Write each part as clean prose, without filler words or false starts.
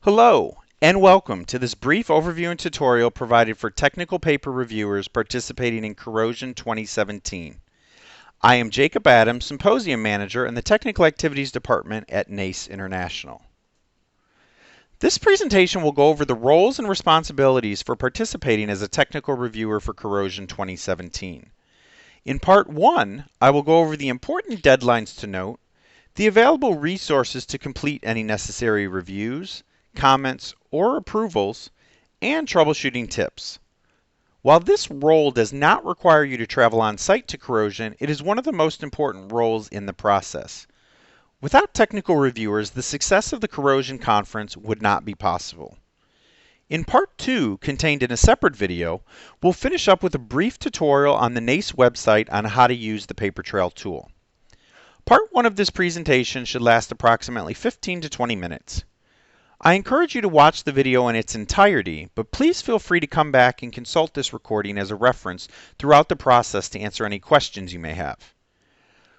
Hello, and welcome to this brief overview and tutorial provided for technical paper reviewers participating in Corrosion 2017. I am Jacob Adams, Symposium Manager in the Technical Activities Department at SNACE International. This presentation will go over the roles and responsibilities for participating as a technical reviewer for Corrosion 2017. In Part 1, I will go over the important deadlines to note, the available resources to complete any necessary reviews, comments, or approvals, and troubleshooting tips. While this role does not require you to travel on site to Corrosion, it is one of the most important roles in the process. Without technical reviewers, the success of the Corrosion conference would not be possible. In Part 2, contained in a separate video, we'll finish up with a brief tutorial on the SNACE website on how to use the paper trail tool. Part 1 of this presentation should last approximately 15 to 20 minutes. I encourage you to watch the video in its entirety, but please feel free to come back and consult this recording as a reference throughout the process to answer any questions you may have.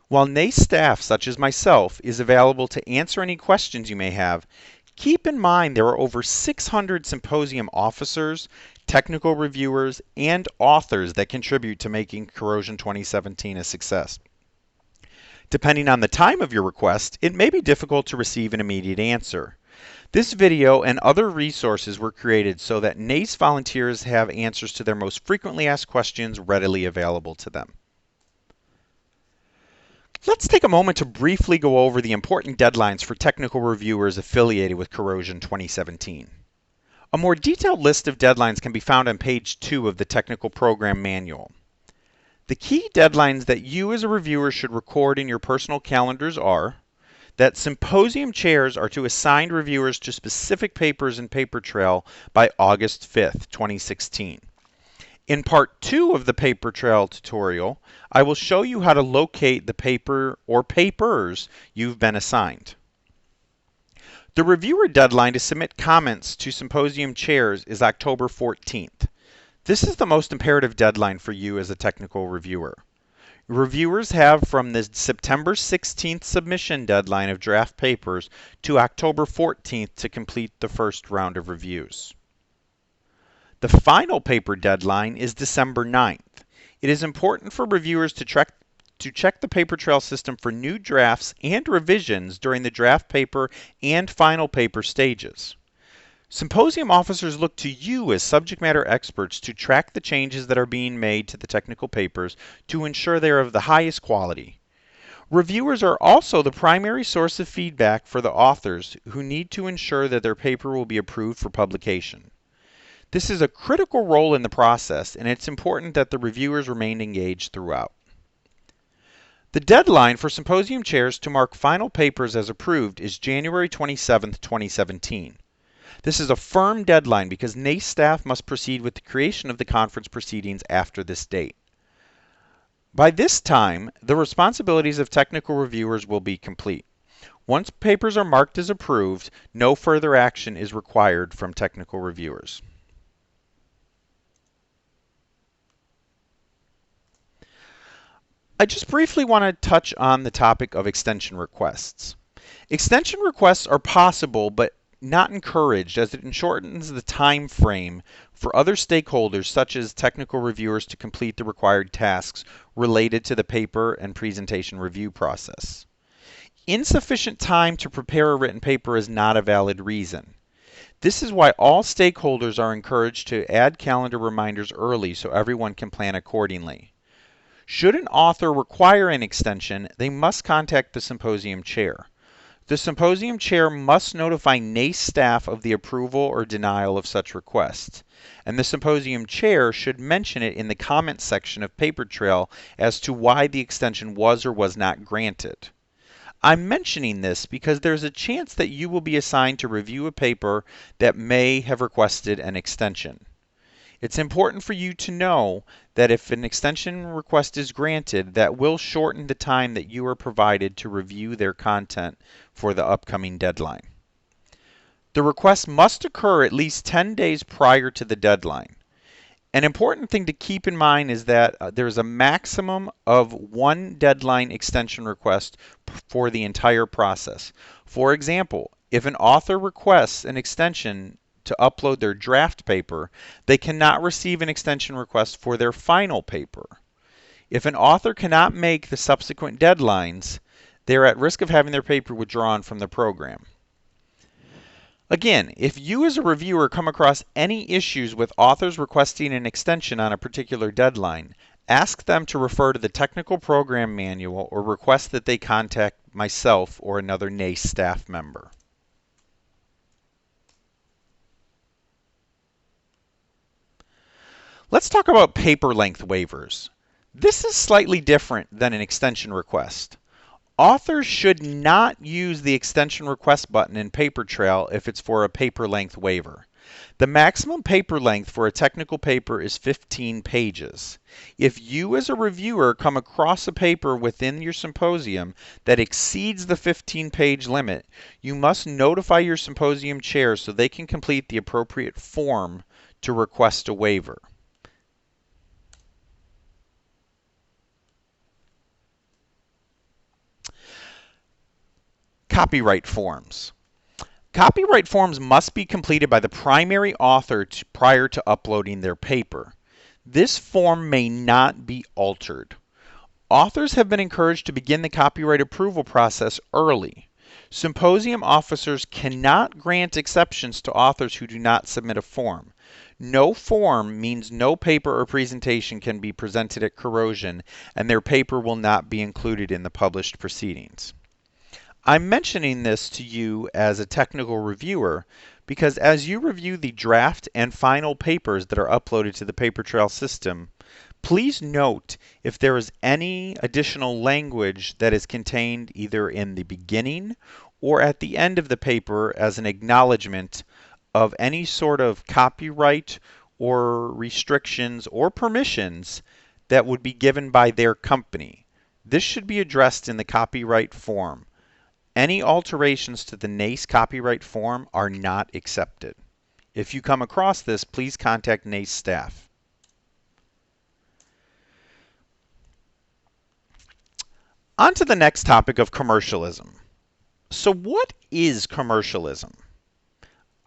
While SNACE staff, such as myself, is available to answer any questions you may have, keep in mind there are over 600 symposium officers, technical reviewers, and authors that contribute to making Corrosion 2017 a success. Depending on the time of your request, it may be difficult to receive an immediate answer. This video and other resources were created so that SNACE volunteers have answers to their most frequently asked questions readily available to them. Let's take a moment to briefly go over the important deadlines for technical reviewers affiliated with Corrosion 2017. A more detailed list of deadlines can be found on page 2 of the Technical Program Manual. The key deadlines that you as a reviewer should record in your personal calendars are that symposium chairs are to assign reviewers to specific papers in Paper Trail by August 5th, 2016. In Part 2 of the Paper Trail tutorial, I will show you how to locate the paper or papers you've been assigned. The reviewer deadline to submit comments to symposium chairs is October 14th. This is the most imperative deadline for you as a technical reviewer. Reviewers have from the September 16th submission deadline of draft papers to October 14th to complete the first round of reviews. The final paper deadline is December 9th. It is important for reviewers to check the paper trail system for new drafts and revisions during the draft paper and final paper stages. Symposium officers look to you as subject matter experts to track the changes that are being made to the technical papers to ensure they are of the highest quality. Reviewers are also the primary source of feedback for the authors who need to ensure that their paper will be approved for publication. This is a critical role in the process, and it's important that the reviewers remain engaged throughout. The deadline for symposium chairs to mark final papers as approved is January 27, 2017. This is a firm deadline because SNACE staff must proceed with the creation of the conference proceedings after this date. By this time, the responsibilities of technical reviewers will be complete. Once papers are marked as approved, no further action is required from technical reviewers. I just briefly want to touch on the topic of extension requests. Extension requests are possible, but not encouraged, as it shortens the time frame for other stakeholders such as technical reviewers to complete the required tasks related to the paper and presentation review process. Insufficient time to prepare a written paper is not a valid reason. This is why all stakeholders are encouraged to add calendar reminders early so everyone can plan accordingly. Should an author require an extension, they must contact the symposium chair. The symposium chair must notify SNACE staff of the approval or denial of such requests, and the symposium chair should mention it in the comments section of Paper Trail as to why the extension was or was not granted. I'm mentioning this because there's a chance that you will be assigned to review a paper that may have requested an extension. It's important for you to know that if an extension request is granted, that will shorten the time that you are provided to review their content for the upcoming deadline. The request must occur at least 10 days prior to the deadline. An important thing to keep in mind is that there's a maximum of one deadline extension request for the entire process. For example, If an author requests an extension to upload their draft paper, they cannot receive an extension request for their final paper. If an author cannot make the subsequent deadlines, they are at risk of having their paper withdrawn from the program. Again, if you as a reviewer come across any issues with authors requesting an extension on a particular deadline, ask them to refer to the technical program manual or request that they contact myself or another NACE staff member. Let's talk about paper length waivers. This is slightly different than an extension request. Authors should not use the extension request button in PaperTrail if it's for a paper length waiver. The maximum paper length for a technical paper is 15 pages. If you as a reviewer come across a paper within your symposium that exceeds the 15-page limit, you must notify your symposium chair so they can complete the appropriate form to request a waiver. Copyright forms. Copyright forms must be completed by the primary author prior to uploading their paper. This form may not be altered. Authors have been encouraged to begin the copyright approval process early. Symposium officers cannot grant exceptions to authors who do not submit a form. No form means no paper or presentation can be presented at Corrosion, and their paper will not be included in the published proceedings. I'm mentioning this to you as a technical reviewer because as you review the draft and final papers that are uploaded to the PaperTrail system, please note if there is any additional language that is contained either in the beginning or at the end of the paper as an acknowledgement of any sort of copyright or restrictions or permissions that would be given by their company. This should be addressed in the copyright form. Any alterations to the NACE copyright form are not accepted. If you come across this, please contact NACE staff. On to the next topic of commercialism. So what is commercialism?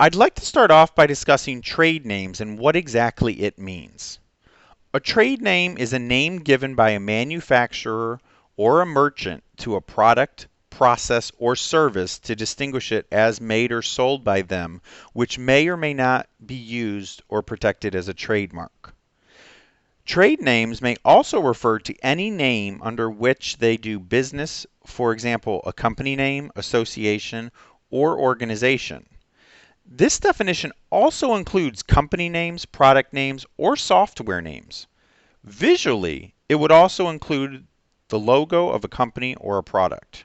I'd like to start off by discussing trade names and what exactly it means. A trade name is a name given by a manufacturer or a merchant to a product, process, or service to distinguish it as made or sold by them, which may or may not be used or protected as a trademark. Trade names may also refer to any name under which they do business, for example, a company name, association, or organization. This definition also includes company names, product names, or software names. Visually, it would also include the logo of a company or a product.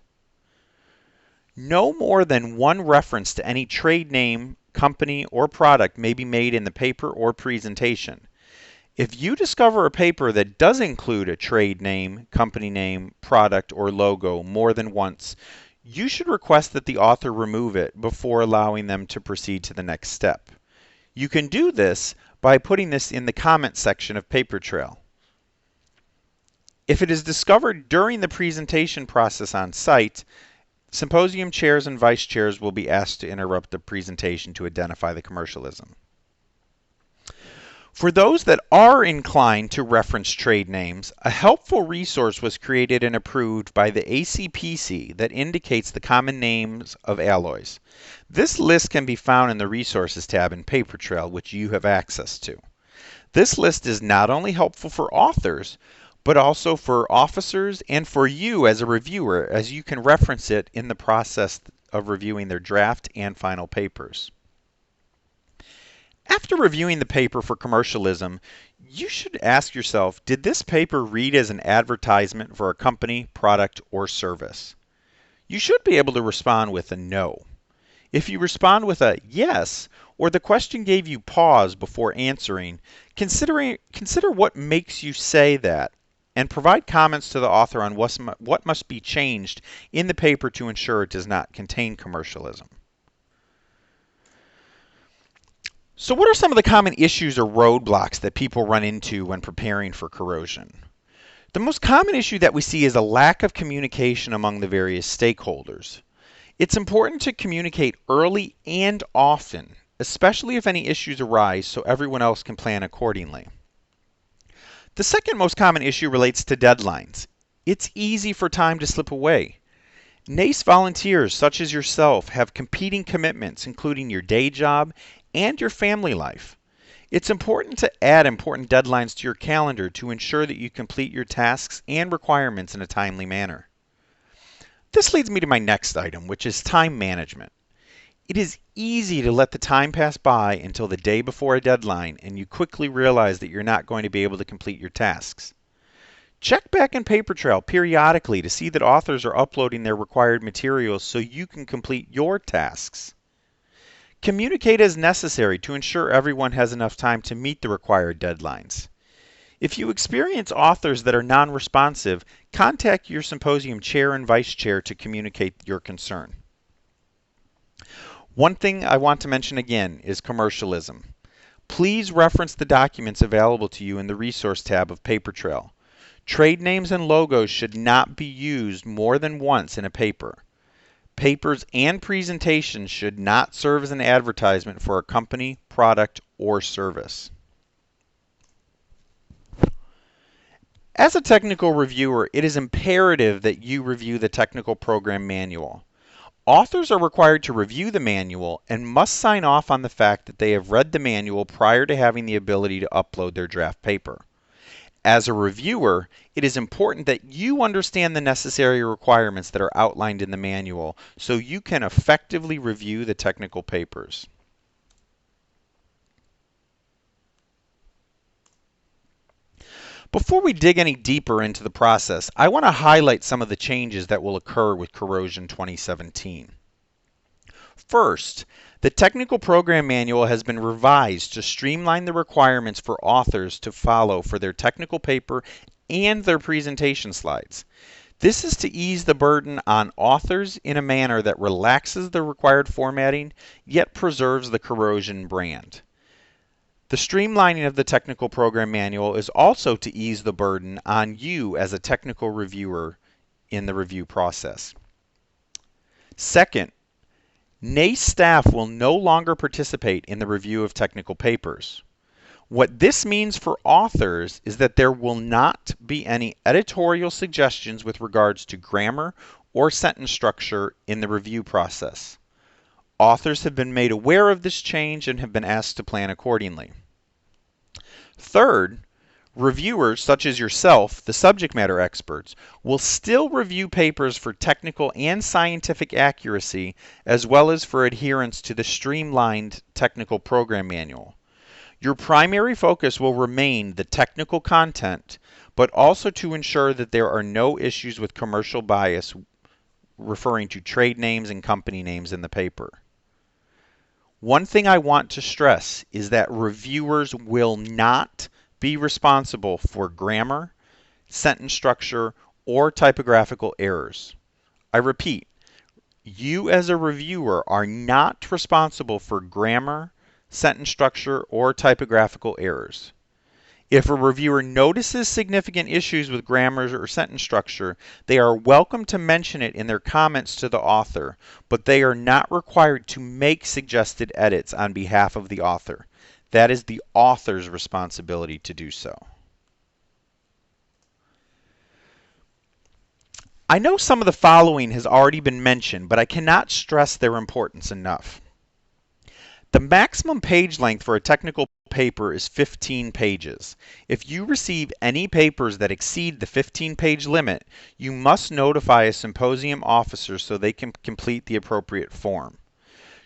No more than one reference to any trade name, company, or product may be made in the paper or presentation. If you discover a paper that does include a trade name, company name, product, or logo more than once, you should request that the author remove it before allowing them to proceed to the next step. You can do this by putting this in the comment section of PaperTrail. If it is discovered during the presentation process on site, symposium chairs and vice chairs will be asked to interrupt the presentation to identify the commercialism. For those that are inclined to reference trade names, a helpful resource was created and approved by the ACPC that indicates the common names of alloys. This list can be found in the Resources tab in PaperTrail, which you have access to. This list is not only helpful for authors, but also for officers and for you as a reviewer, as you can reference it in the process of reviewing their draft and final papers. After reviewing the paper for commercialism, you should ask yourself, did this paper read as an advertisement for a company, product, or service? You should be able to respond with a no. If you respond with a yes, or the question gave you pause before answering, consider what makes you say that, and provide comments to the author on what must be changed in the paper to ensure it does not contain commercialism. So what are some of the common issues or roadblocks that people run into when preparing for corrosion? The most common issue that we see is a lack of communication among the various stakeholders. It's important to communicate early and often, especially if any issues arise, so everyone else can plan accordingly. The second most common issue relates to deadlines. It's easy for time to slip away. NACE volunteers, such as yourself, have competing commitments, including your day job and your family life. It's important to add important deadlines to your calendar to ensure that you complete your tasks and requirements in a timely manner. This leads me to my next item, which is time management. It is easy to let the time pass by until the day before a deadline and you quickly realize that you're not going to be able to complete your tasks. Check back in Paper Trail periodically to see that authors are uploading their required materials so you can complete your tasks. Communicate as necessary to ensure everyone has enough time to meet the required deadlines. If you experience authors that are non-responsive, contact your symposium chair and vice chair to communicate your concern. One thing I want to mention again is commercialism. Please reference the documents available to you in the Resource tab of Paper Trail. Trade names and logos should not be used more than once in a paper. Papers and presentations should not serve as an advertisement for a company, product, or service. As a technical reviewer, it is imperative that you review the technical program manual. Authors are required to review the manual and must sign off on the fact that they have read the manual prior to having the ability to upload their draft paper. As a reviewer, it is important that you understand the necessary requirements that are outlined in the manual so you can effectively review the technical papers. Before we dig any deeper into the process, I want to highlight some of the changes that will occur with Corrosion 2017. First, the Technical Program Manual has been revised to streamline the requirements for authors to follow for their technical paper and their presentation slides. This is to ease the burden on authors in a manner that relaxes the required formatting, yet preserves the Corrosion brand. The streamlining of the Technical Program Manual is also to ease the burden on you as a technical reviewer in the review process. Second, NACE staff will no longer participate in the review of technical papers. What this means for authors is that there will not be any editorial suggestions with regards to grammar or sentence structure in the review process. Authors have been made aware of this change and have been asked to plan accordingly. Third, reviewers such as yourself, the subject matter experts, will still review papers for technical and scientific accuracy as well as for adherence to the streamlined Technical Program Manual. Your primary focus will remain the technical content, but also to ensure that there are no issues with commercial bias referring to trade names and company names in the paper. One thing I want to stress is that reviewers will not be responsible for grammar, sentence structure, or typographical errors. I repeat, you as a reviewer are not responsible for grammar, sentence structure, or typographical errors. If a reviewer notices significant issues with grammar or sentence structure, they are welcome to mention it in their comments to the author, but they are not required to make suggested edits on behalf of the author. That is the author's responsibility to do so. I know some of the following has already been mentioned, but I cannot stress their importance enough. The maximum page length for a technical paper is 15 pages. If you receive any papers that exceed the 15-page limit, you must notify a symposium officer so they can complete the appropriate form.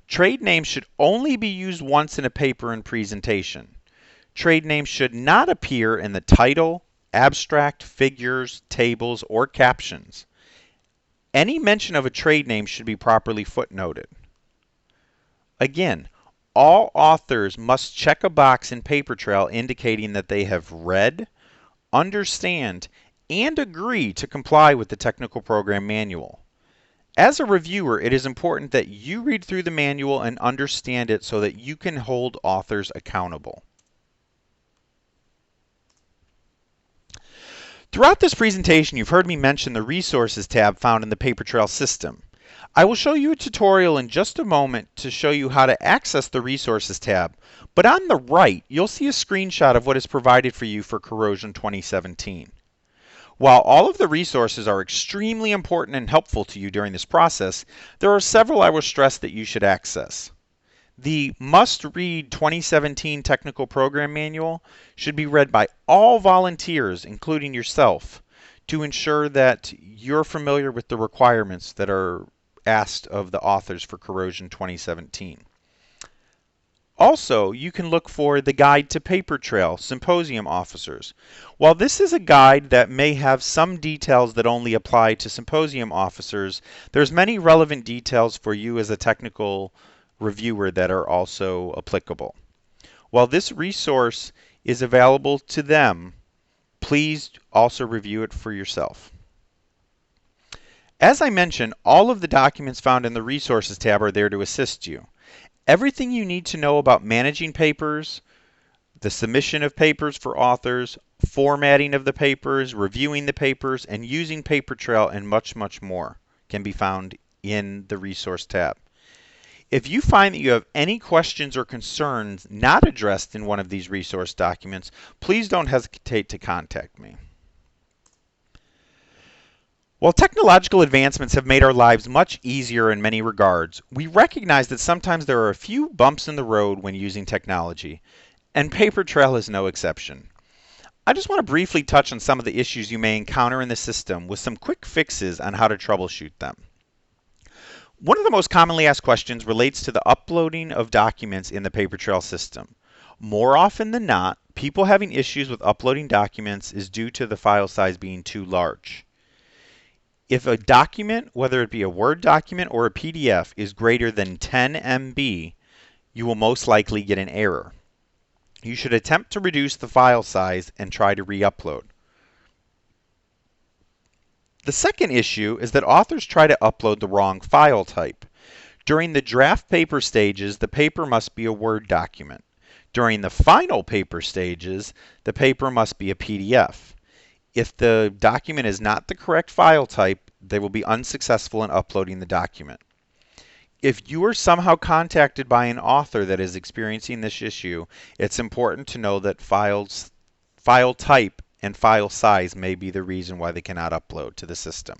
Trade names should only be used once in a paper and presentation. Trade names should not appear in the title, abstract, figures, tables, or captions. Any mention of a trade name should be properly footnoted. Again, all authors must check a box in Paper Trail indicating that they have read, understand, and agree to comply with the Technical Program Manual. As a reviewer, it is important that you read through the manual and understand it so that you can hold authors accountable. Throughout this presentation, you've heard me mention the Resources tab found in the Paper Trail system. I will show you a tutorial in just a moment to show you how to access the Resources tab, but on the right, you'll see a screenshot of what is provided for you for Corrosion 2017. While all of the resources are extremely important and helpful to you during this process, there are several I will stress that you should access. The must-read 2017 Technical Program Manual should be read by all volunteers, including yourself, to ensure that you're familiar with the requirements that are asked of the authors for Corrosion 2017. Also, you can look for the Guide to Paper Trail Symposium Officers. While this is a guide that may have some details that only apply to symposium officers, there's many relevant details for you as a technical reviewer that are also applicable. While this resource is available to them, please also review it for yourself. As I mentioned, all of the documents found in the Resources tab are there to assist you. Everything you need to know about managing papers, the submission of papers for authors, formatting of the papers, reviewing the papers, and using Paper Trail, and much, much more can be found in the Resource tab. If you find that you have any questions or concerns not addressed in one of these resource documents, please don't hesitate to contact me. While technological advancements have made our lives much easier in many regards, we recognize that sometimes there are a few bumps in the road when using technology, and Paper Trail is no exception. I just want to briefly touch on some of the issues you may encounter in the system with some quick fixes on how to troubleshoot them. One of the most commonly asked questions relates to the uploading of documents in the Paper Trail system. More often than not, people having issues with uploading documents is due to the file size being too large. If a document, whether it be a Word document or a PDF, is greater than 10 MB, you will most likely get an error. You should attempt to reduce the file size and try to re-upload. The second issue is that authors try to upload the wrong file type. During the draft paper stages, the paper must be a Word document. During the final paper stages, the paper must be a PDF. If the document is not the correct file type, they will be unsuccessful in uploading the document. If you are somehow contacted by an author that is experiencing this issue, it's important to know that file type and file size may be the reason why they cannot upload to the system.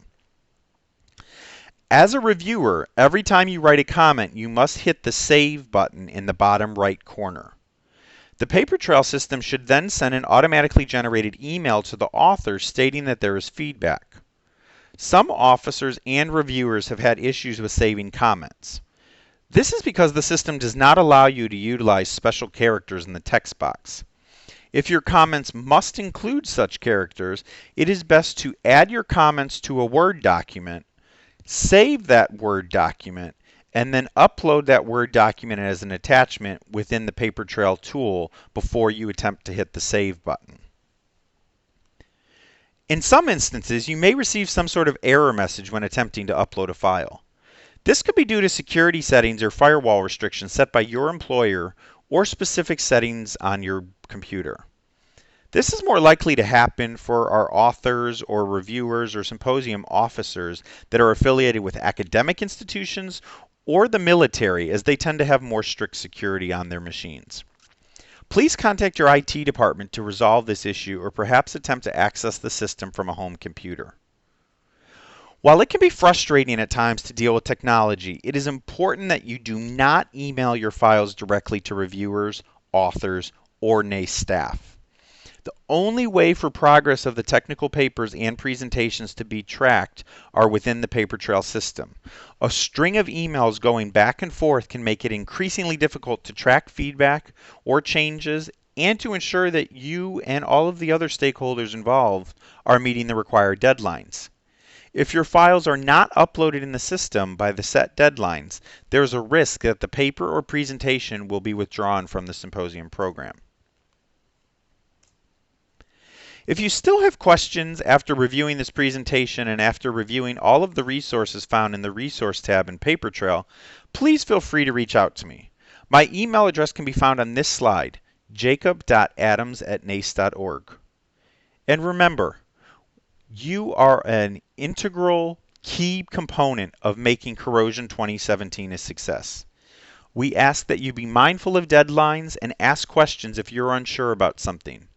As a reviewer, every time you write a comment, you must hit the Save button in the bottom right corner. The Paper Trail system should then send an automatically generated email to the author stating that there is feedback. Some officers and reviewers have had issues with saving comments. This is because the system does not allow you to utilize special characters in the text box. If your comments must include such characters, it is best to add your comments to a Word document, save that Word document, and then upload that Word document as an attachment within the Paper Trail tool before you attempt to hit the Save button. In some instances, you may receive some sort of error message when attempting to upload a file. This could be due to security settings or firewall restrictions set by your employer or specific settings on your computer. This is more likely to happen for our authors or reviewers or symposium officers that are affiliated with academic institutions or the military, as they tend to have more strict security on their machines. Please contact your IT department to resolve this issue or perhaps attempt to access the system from a home computer. While it can be frustrating at times to deal with technology, it is important that you do not email your files directly to reviewers, authors, or NACE staff. The only way for progress of the technical papers and presentations to be tracked are within the Paper Trail system. A string of emails going back and forth can make it increasingly difficult to track feedback or changes and to ensure that you and all of the other stakeholders involved are meeting the required deadlines. If your files are not uploaded in the system by the set deadlines, there is a risk that the paper or presentation will be withdrawn from the symposium program. If you still have questions after reviewing this presentation and after reviewing all of the resources found in the Resource tab in Paper Trail, please feel free to reach out to me. My email address can be found on this slide, jacob.adams@nace.org. And remember, you are an integral key component of making Corrosion 2017 a success. We ask that you be mindful of deadlines and ask questions if you're unsure about something.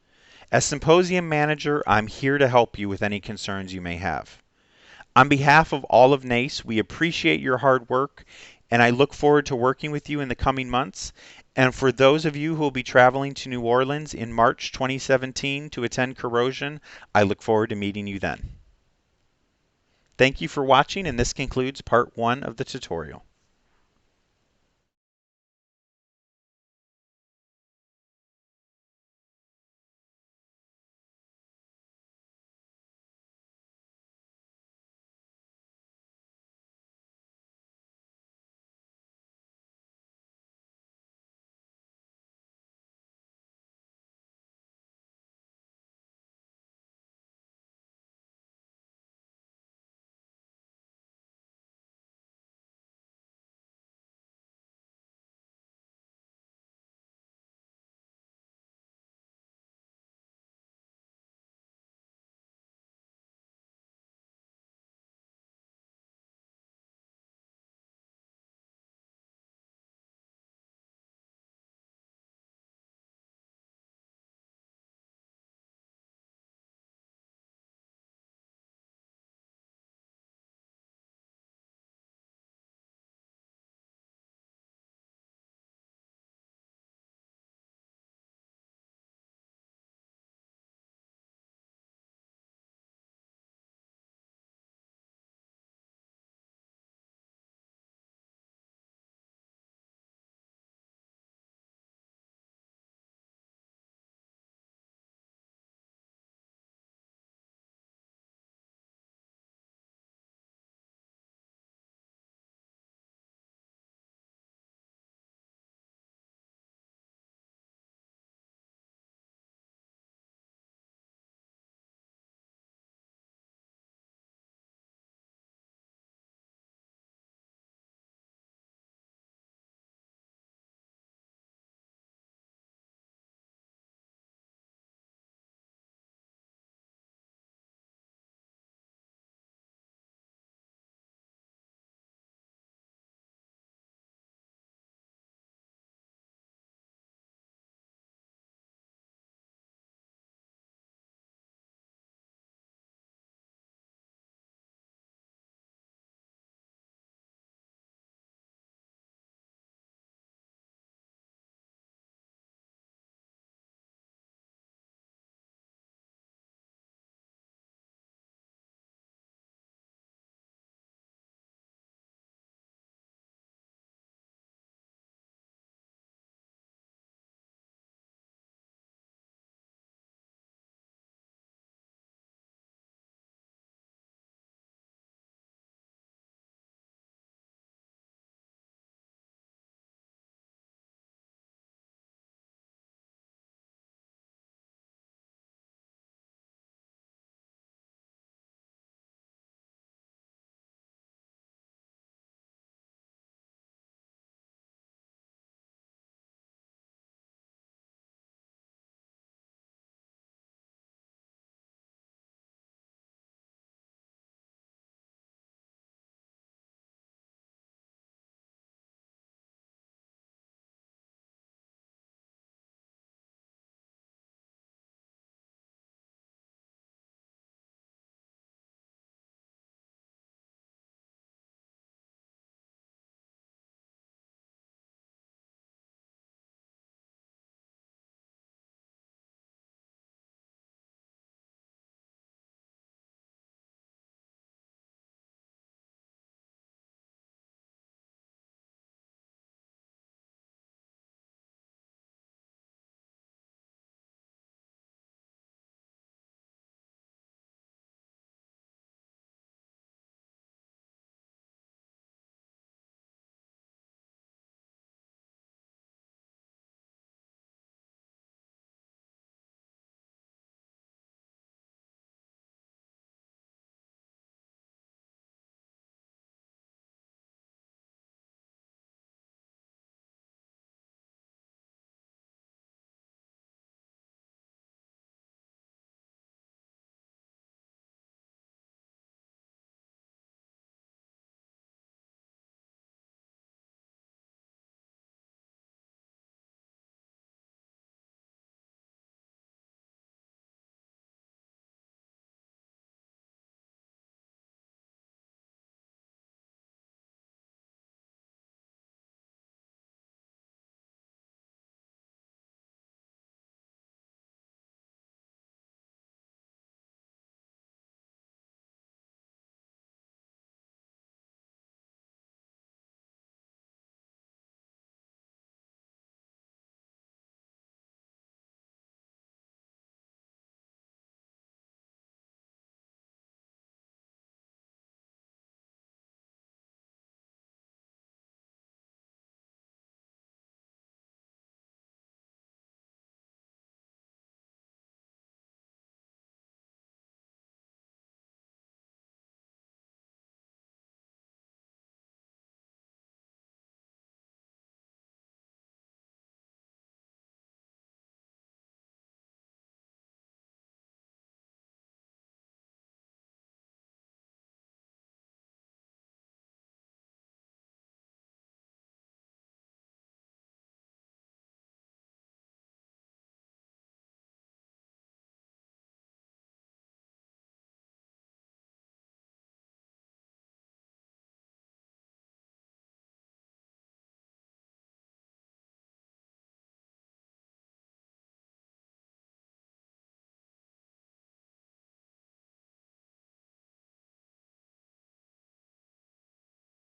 As Symposium Manager, I'm here to help you with any concerns you may have. On behalf of all of NACE, we appreciate your hard work, and I look forward to working with you in the coming months. And for those of you who will be traveling to New Orleans in March 2017 to attend Corrosion, I look forward to meeting you then. Thank you for watching, and this concludes part 1 of the tutorial.